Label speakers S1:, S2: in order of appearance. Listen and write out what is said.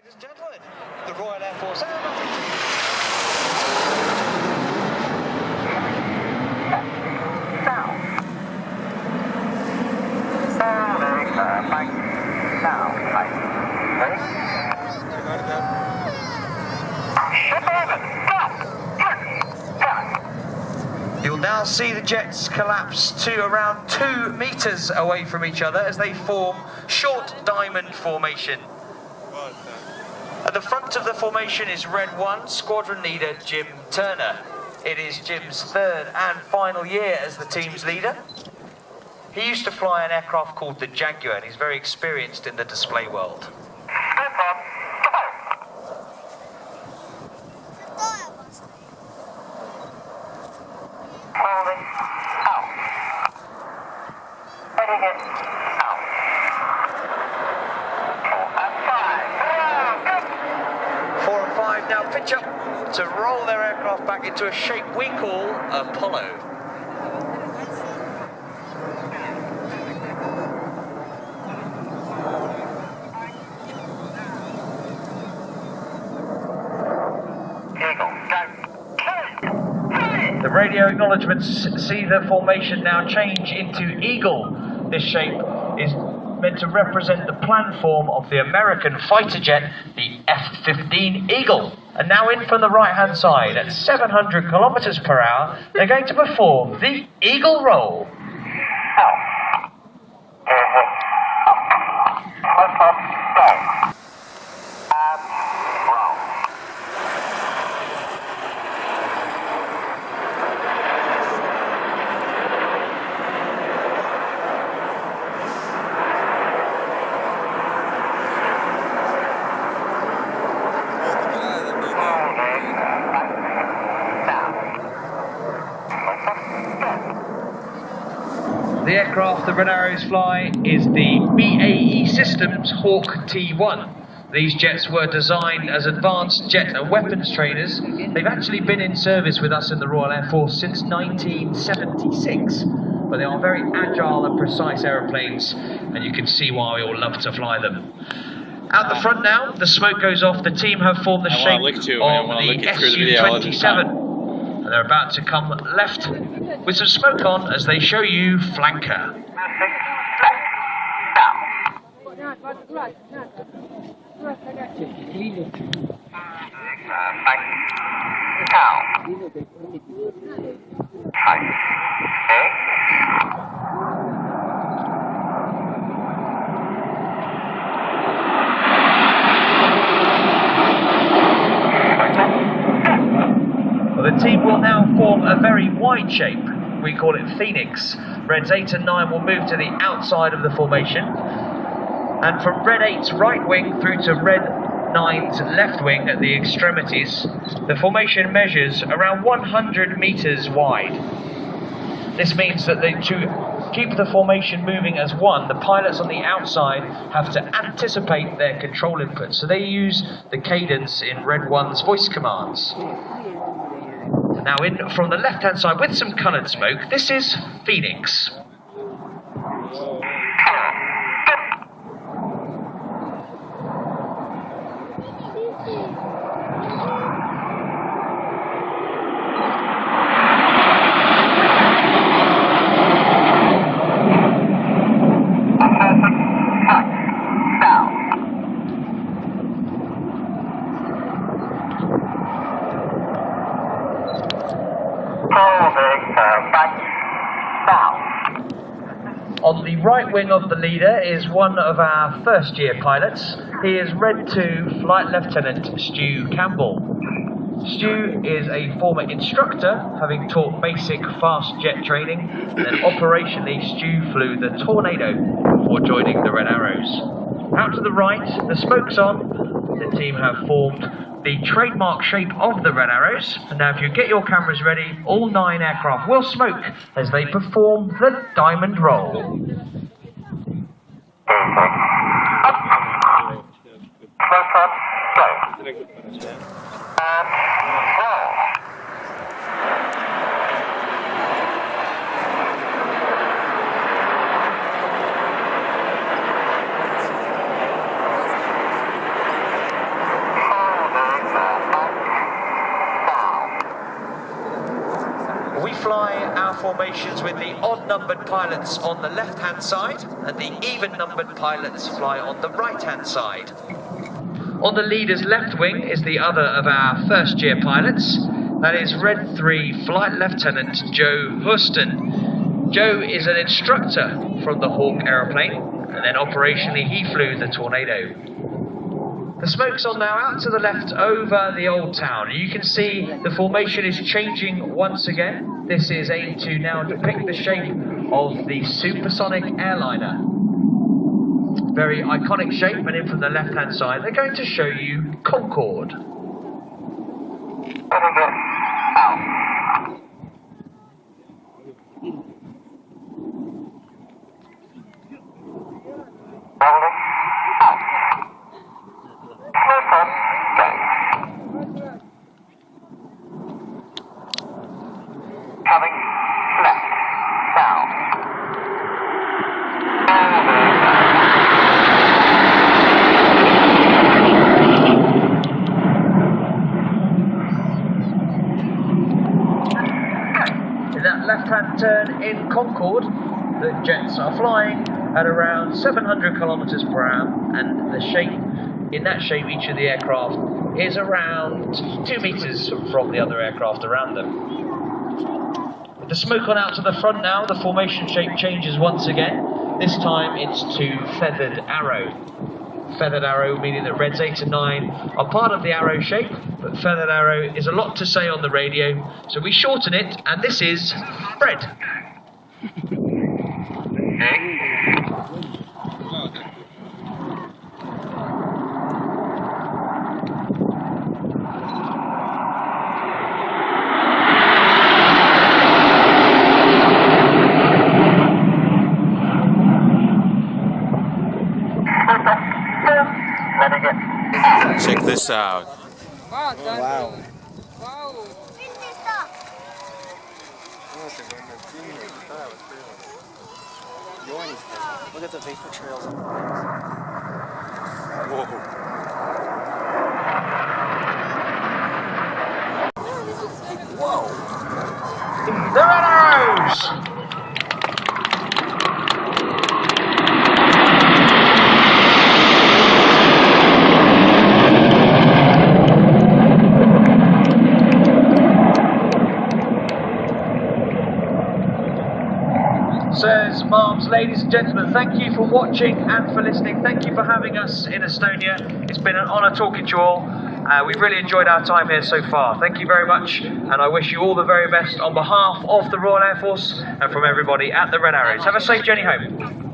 S1: Ladies and gentlemen, the Royal Air Force Aerobatic You'll now see the jets collapse to around 2 meters away from each other as they form short diamond formation. At the front of the formation is Red 1, squadron leader Jim Turner. It is Jim's 3rd and final year as the team's leader. He used to fly an aircraft called the Jaguar, and he's very experienced in the display world. Now pitch up to roll their aircraft back into a shape we call Apollo. The radio acknowledgements see the formation now change into Eagle. This shape is meant to represent the platform of the American fighter jet, the F-15 Eagle. And now in from the right-hand side at 700 kilometers per hour, they're going to perform the Eagle Roll. The aircraft the Red Arrows fly is the BAE Systems Hawk T1. These jets were designed as advanced jet and weapons trainers. They've actually been in service with us in the Royal Air Force since 1976. But they are very agile and precise aeroplanes, and you can see why we all love to fly them. Out the front now, the smoke goes off. The team have formed the shape of the Su-27. And they're about to come left with some smoke on as they show you flanker. The team will now form a very wide shape. We call it Phoenix. Reds 8 and 9 will move to the outside of the formation. And from Red 8's right wing through to Red 9's left wing at the extremities, the formation measures around 100 meters wide. This means that to keep the formation moving as one, the pilots on the outside have to anticipate their control inputs. So they use the cadence in Red 1's voice commands. Now in from the left-hand side with some coloured smoke, this is Phoenix. On the right wing of the leader is one of our first-year pilots. He is Red 2 Flight Lieutenant Stu Campbell. Stu is a former instructor, having taught basic fast jet training, and then operationally Stu flew the Tornado before joining the Red Arrows. Out to the right, the smoke's on. The team have formed the trademark shape of the Red Arrows. And now if you get your cameras ready, all 9 aircraft will smoke as they perform the Diamond Roll. formations with the odd-numbered pilots on the left-hand side and the even-numbered pilots fly on the right-hand side. On the leader's left wing is the other of our first-year pilots. That is Red 3 Flight Lieutenant Joe Hurston. Joe is an instructor from the Hawk aeroplane, and then operationally he flew the Tornado. The smoke's on now out to the left over the old town. You can see the formation is changing once again. This is aimed to now depict the shape of the supersonic airliner. Very iconic shape, and in from the left-hand side, they're going to show you Concorde.
S2: Coming left now.
S1: In that left-hand turn in Concorde, the jets are flying at around 700 kilometers per hour, and the shape, in that shape, each of the aircraft is around 2 meters from the other aircraft around them. With the smoke on out to the front now, the formation shape changes once again. This time it's to feathered arrow. Feathered arrow meaning that Reds 8 and 9 are part of the arrow shape, but feathered arrow is a lot to say on the radio, so we shorten it, and this is Fred.
S3: Check this out.
S4: Wow. Look at the vapor trails on the
S3: Whoa.
S1: Whoa! The Red Arrows! Sirs, Marms, ladies and gentlemen, thank you for watching and for listening. Thank you for having us in Estonia. It's been an honour talking to you all. We've really enjoyed our time here so far. Thank you very much, and I wish you all the very best on behalf of the Royal Air Force and from everybody at the Red Arrows. Have a safe journey home.